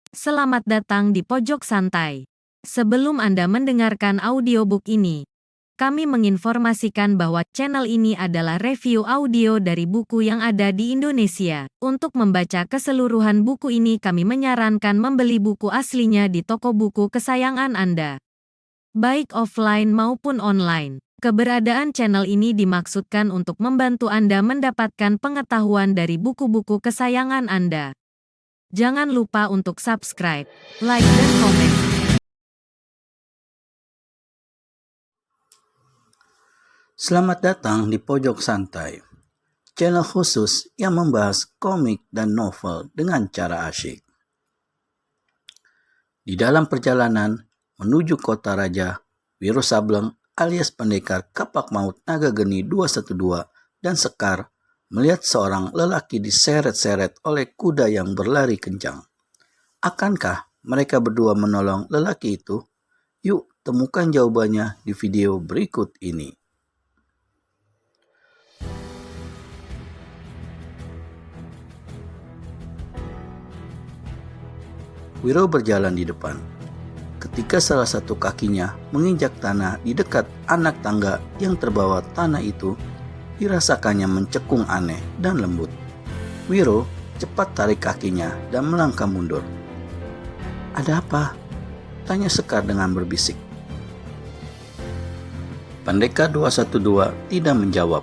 Selamat datang di Pojok Santai. Sebelum Anda mendengarkan audiobook ini, kami menginformasikan bahwa channel ini adalah review audio dari buku yang ada di Indonesia. Untuk membaca keseluruhan buku ini, kami menyarankan membeli buku aslinya di toko buku kesayangan Anda, baik offline maupun online. Keberadaan channel ini dimaksudkan untuk membantu Anda mendapatkan pengetahuan dari buku-buku kesayangan Anda. Jangan lupa untuk subscribe, like, dan komen. Selamat datang di Pojok Santai, channel khusus yang membahas komik dan novel dengan cara asyik. Di dalam perjalanan menuju kota raja, Wiro Sableng alias pendekar kapak maut naga geni 212 dan Sekar melihat seorang lelaki diseret-seret oleh kuda yang berlari kencang. Akankah mereka berdua menolong lelaki itu? Yuk temukan jawabannya di video berikut ini. Wiro berjalan di depan. Ketika salah satu kakinya menginjak tanah di dekat anak tangga yang terbawa tanah itu, dirasakannya mencekung aneh dan lembut. Wiro cepat tarik kakinya dan melangkah mundur. "Ada apa?" tanya Sekar dengan berbisik. Pendekar 212 tidak menjawab,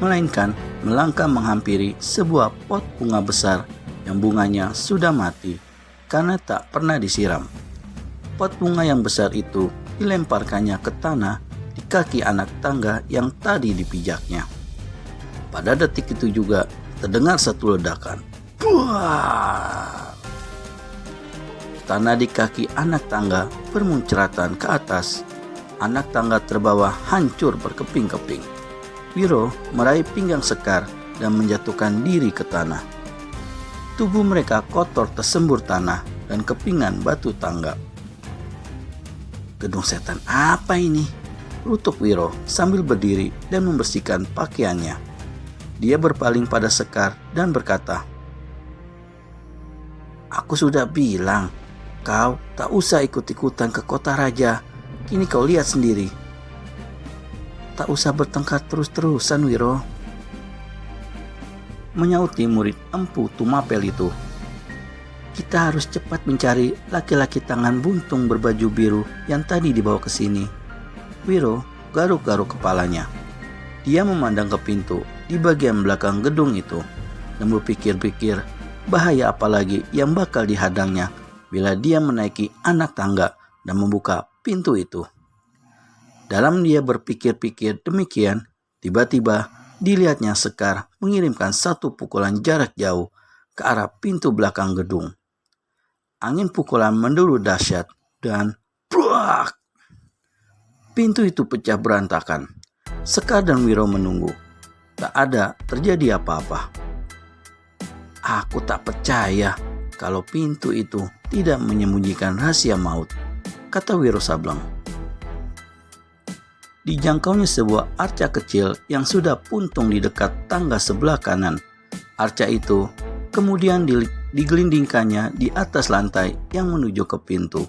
melainkan melangkah menghampiri sebuah pot bunga besar yang bunganya sudah mati karena tak pernah disiram. Pot bunga yang besar itu dilemparkannya ke tanah di kaki anak tangga yang tadi dipijaknya. Pada detik itu juga terdengar satu ledakan. Buah! Tanah di kaki anak tangga bermuncratan ke atas. Anak tangga terbawa hancur berkeping-keping. Wiro meraih pinggang Sekar dan menjatuhkan diri ke tanah. Tubuh mereka kotor tersembur tanah dan kepingan batu tangga. "Gedung setan apa ini?" rutuk Wiro sambil berdiri dan membersihkan pakaiannya. Dia berpaling pada Sekar dan berkata, "Aku sudah bilang, kau tak usah ikut-ikutan ke kota raja. Kini kau lihat sendiri." "Tak usah bertengkar terus-terusan, Wiro," menyauti murid empu Tumapel itu. "Kita harus cepat mencari laki-laki tangan buntung berbaju biru yang tadi dibawa ke sini." Wiro garuk-garuk kepalanya. Dia memandang ke pintu di bagian belakang gedung itu dan berpikir-pikir bahaya apalagi yang bakal dihadangnya bila dia menaiki anak tangga dan membuka pintu itu. Dalam dia berpikir-pikir demikian, tiba-tiba dilihatnya Sekar mengirimkan satu pukulan jarak jauh ke arah pintu belakang gedung. Angin pukulan menduru dahsyat dan brak! Pintu itu pecah berantakan. Sekar dan Wiro menunggu. Tak ada terjadi apa-apa. "Aku tak percaya kalau pintu itu tidak menyembunyikan rahasia maut," kata Wiro Sableng. Dijangkaunya sebuah arca kecil yang sudah puntung di dekat tangga sebelah kanan. Arca itu kemudian digelindingkannya di atas lantai yang menuju ke pintu.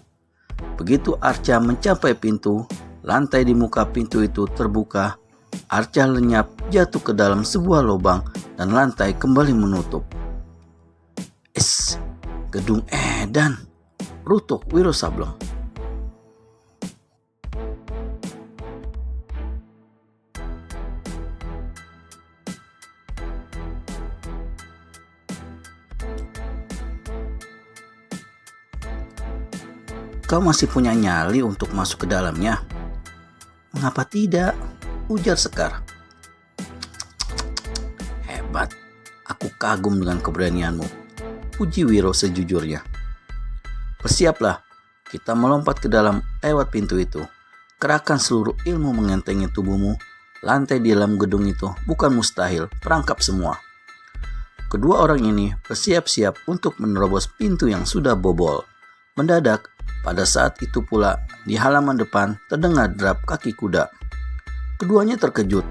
Begitu arca mencapai pintu, lantai di muka pintu itu terbuka. Arca lenyap jatuh ke dalam sebuah lubang dan lantai kembali menutup. Gedung edan," rutuk Wiro Sableng. "Kau masih punya nyali untuk masuk ke dalamnya?" "Mengapa tidak?" ujar Sekar. "Hebat, aku kagum dengan keberanianmu," puji Wiro sejujurnya. "Bersiaplah, kita melompat ke dalam lewat pintu itu. Kerahkan seluruh ilmu mengentengi tubuhmu. Lantai di dalam gedung itu bukan mustahil, perangkap semua." Kedua orang ini bersiap-siap untuk menerobos pintu yang sudah bobol. Mendadak, pada saat itu pula, di halaman depan terdengar derap kaki kuda. Keduanya terkejut.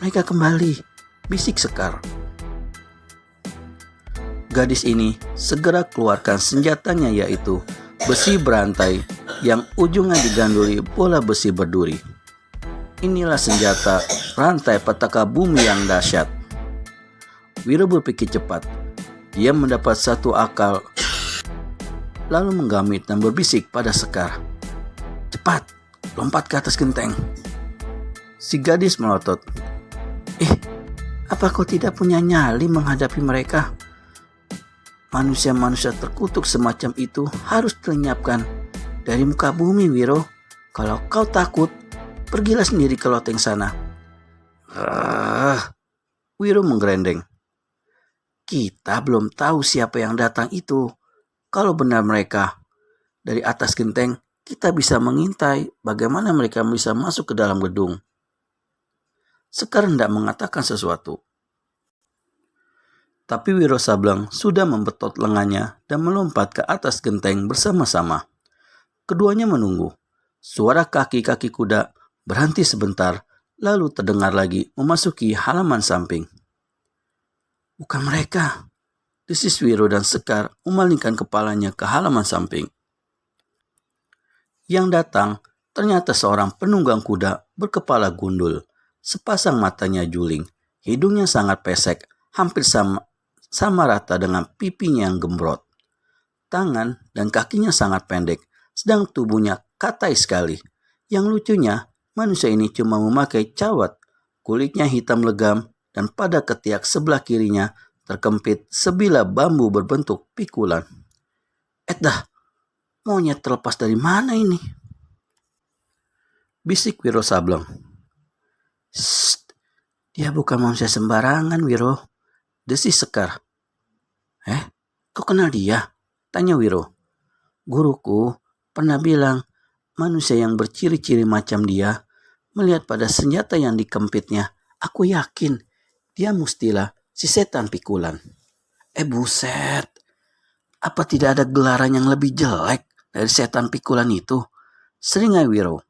"Mereka kembali," bisik Sekar. Gadis ini segera keluarkan senjatanya, yaitu besi berantai yang ujungnya diganduli bola besi berduri. Inilah senjata rantai petaka bumi yang dahsyat. Wiro berpikir cepat. Dia mendapat satu akal, lalu menggamit dan berbisik pada Sekar. "Cepat, lompat ke atas genteng." Si gadis melotot. Apa kau tidak punya nyali menghadapi mereka? Manusia-manusia terkutuk semacam itu harus dilenyapkan dari muka bumi, Wiro. Kalau kau takut, pergilah sendiri ke loteng sana. Wiro menggerendeng. Kita belum tahu siapa yang datang itu. Kalau benar mereka dari atas genteng, kita bisa mengintai bagaimana mereka bisa masuk ke dalam gedung. Sekar hendak mengatakan sesuatu, tapi Wiro Sableng sudah membetot lengannya dan melompat ke atas genteng bersama-sama. Keduanya menunggu. Suara kaki-kaki kuda berhenti sebentar, lalu terdengar lagi memasuki halaman samping. Bukan mereka, desis Wiro dan Sekar memalingkan kepalanya ke halaman samping. Yang datang ternyata seorang penunggang kuda berkepala gundul. Sepasang matanya juling, hidungnya sangat pesek, hampir sama rata dengan pipinya yang gembrot. Tangan dan kakinya sangat pendek, sedang tubuhnya katai sekali. Yang lucunya, manusia ini cuma memakai cawat, kulitnya hitam legam, dan pada ketiak sebelah kirinya terkempit sebilah bambu berbentuk pikulan. Dah, monyet terlepas dari mana ini? Bisik Wiro Sableng. Dia bukan manusia sembarangan, Wiro, desis Sekar. Kau kenal dia? Tanya Wiro. Guruku pernah bilang manusia yang berciri-ciri macam dia, melihat pada senjata yang dikempitnya, aku yakin dia mestilah si setan pikulan. Buset, apa tidak ada gelaran yang lebih jelek dari setan pikulan itu? Seringai Wiro.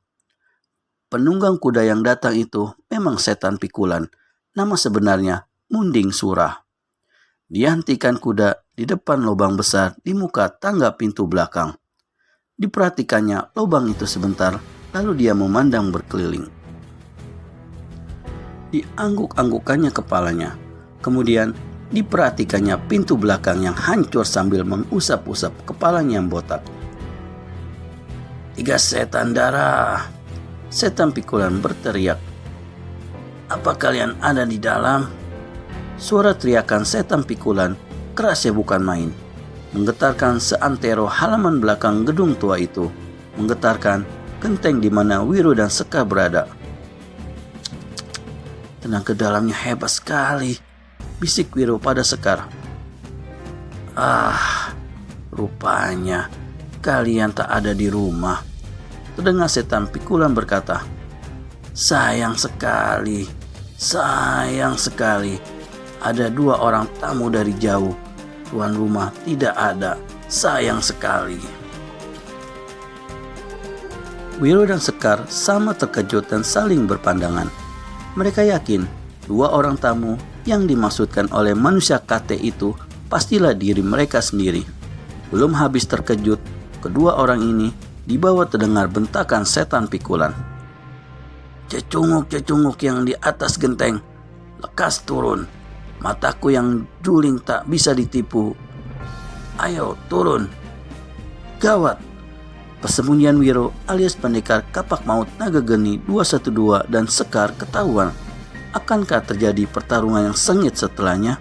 Penunggang kuda yang datang itu memang setan pikulan. Nama sebenarnya Munding Surah. Dia hentikan kuda di depan lubang besar di muka tangga pintu belakang. Diperhatikannya lubang itu sebentar, lalu dia memandang berkeliling. Diangguk-anggukannya kepalanya. Kemudian diperhatikannya pintu belakang yang hancur sambil mengusap-usap kepalanya yang botak. 3 setan darah. Setan pikulan berteriak. Apa kalian ada di dalam? Suara teriakan setan pikulan kerasnya bukan main. Menggetarkan seantero halaman belakang gedung tua itu. Menggetarkan genteng di mana Wiro dan Sekar berada. Tenaga dalamnya hebat sekali, bisik Wiro pada Sekar. Rupanya kalian tak ada di rumah. Terdengar setan pikulan berkata, sayang sekali, ada 2 orang tamu dari jauh. Tuan rumah tidak ada, sayang sekali. Wiro dan Sekar sama terkejut dan saling berpandangan. Mereka yakin 2 orang tamu yang dimaksudkan oleh manusia kate itu pastilah diri mereka sendiri. Belum habis terkejut, kedua orang ini dibawa terdengar bentakan setan pikulan. Cecunguk-cecunguk yang di atas genteng, lekas turun. Mataku yang juling tak bisa ditipu. Ayo turun. Gawat. Persembunyian Wiro alias pendekar kapak maut naga geni 212 dan Sekar ketahuan. Akankah terjadi pertarungan yang sengit setelahnya?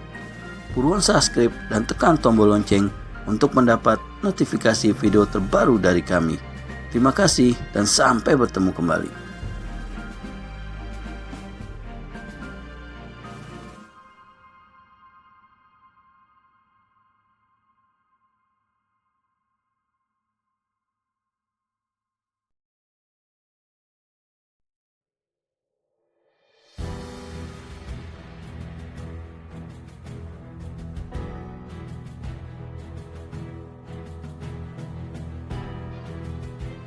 Buruan subscribe dan tekan tombol lonceng untuk mendapat notifikasi video terbaru dari kami. Terima kasih dan sampai bertemu kembali.